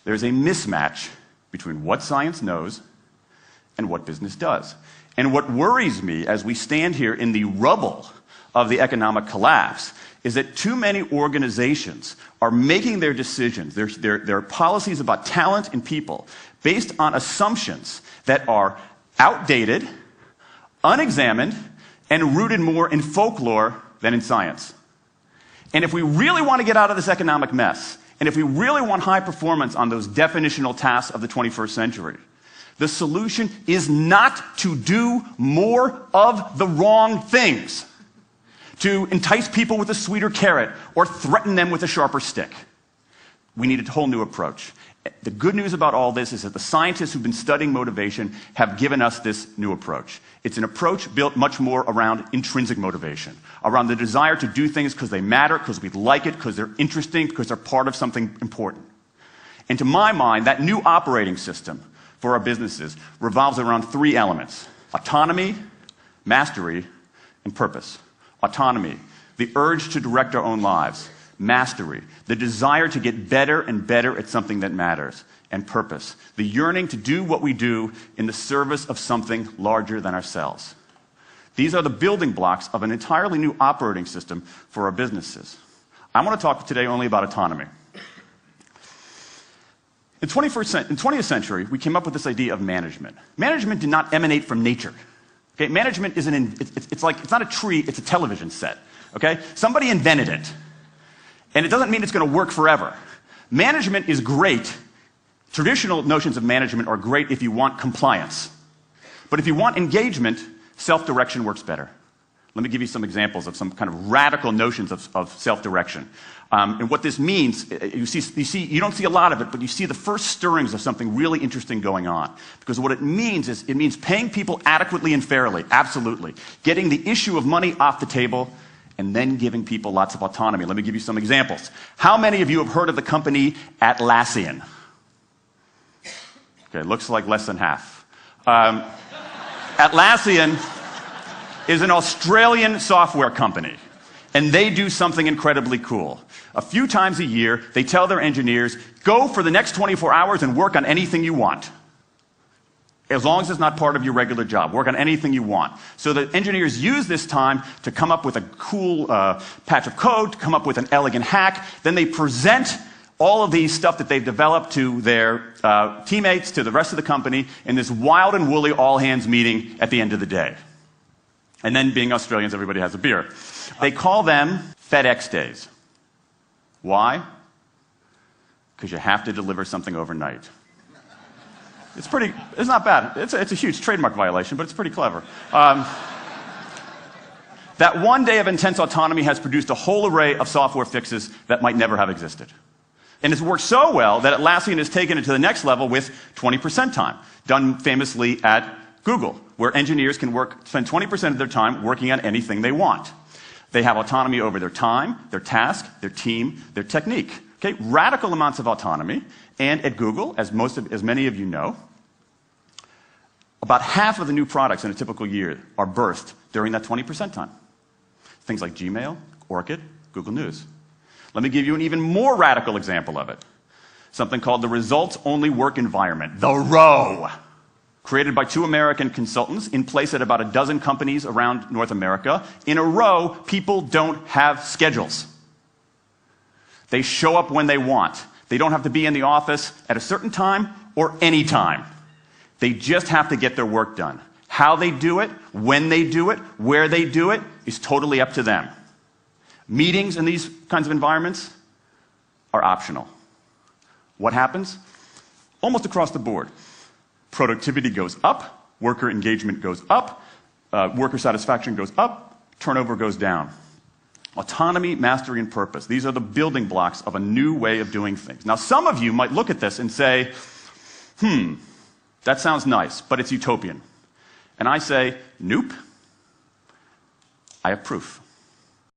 there's a mismatch between what science knows and what business does. And what worries me as we stand here in the rubble of the economic collapse is that too many organizations are making their decisions, their policies about talent and people, based on assumptions that are outdated, unexamined, and rooted more in folklore than in science. And if we really want to get out of this economic mess, and if we really want high performance on those definitional tasks of the 21st century, the solution is not to do more of the wrong things, to entice people with a sweeter carrot or threaten them with a sharper stick. We need a whole new approach. The good news about all this is that the scientists who've been studying motivation have given us this new approach. It's an approach built much more around intrinsic motivation, around the desire to do things because they matter, because we like it, because they're interesting, because they're part of something important. And to my mind, that new operating system for our businesses revolves around three elements: autonomy, mastery, and purpose. Autonomy, the urge to direct our own lives. Mastery, the desire to get better and better at something that matters. And purpose, the yearning to do what we do in the service of something larger than ourselves. These are the building blocks of an entirely new operating system for our businesses. I want to talk today only about autonomy. In the 20th century, we came up with this idea of management. Management did not emanate from nature. Okay? Management isn't it's not a tree, it's a television set. Okay? Somebody invented it. And it doesn't mean it's going to work forever. Management is great. Traditional notions of management are great if you want compliance. But if you want engagement, self-direction works better. Let me give you some examples of some kind of radical notions of self-direction. And what this means, you don't see a lot of it, but you see the first stirrings of something really interesting going on. Because what it means is, it means paying people adequately and fairly, absolutely. Getting the issue of money off the table, and then giving people lots of autonomy. Let me give you some examples. How many of you have heard of the company Atlassian? Okay, looks like less than half. Atlassian is an Australian software company, and they do something incredibly cool. A few times a year, they tell their engineers, go for the next 24 hours and work on anything you want. As long as it's not part of your regular job. Work on anything you want. So the engineers use this time to come up with a cool patch of code, to come up with an elegant hack. Then they present all of these stuff that they've developed to their teammates, to the rest of the company, in this wild and woolly all-hands meeting at the end of the day. And then, being Australians, everybody has a beer. They call them FedEx days. Why? Because you have to deliver something overnight. It's not bad. It's a huge trademark violation, but it's pretty clever. That one day of intense autonomy has produced a whole array of software fixes that might never have existed. And it's worked so well that Atlassian has taken it to the next level with 20% time, done famously at Google, where engineers can spend 20% of their time working on anything they want. They have autonomy over their time, their task, their team, their technique. Okay? Radical amounts of autonomy. And at Google, as many of you know, about half of the new products in a typical year are birthed during that 20% time. Things like Gmail, Orchid, Google News. Let me give you an even more radical example of it. Something called the results-only work environment, the ROW. Created by two American consultants in place at about a dozen companies around North America. In a row, people don't have schedules. They show up when they want. They don't have to be in the office at a certain time or any time. They just have to get their work done. How they do it, when they do it, where they do it, is totally up to them. Meetings in these kinds of environments are optional. What happens? Almost across the board. Productivity goes up, worker engagement goes up, worker satisfaction goes up, turnover goes down. Autonomy, mastery, and purpose. These are the building blocks of a new way of doing things. Now, some of you might look at this and say, that sounds nice, but it's utopian. And I say, nope. I have proof.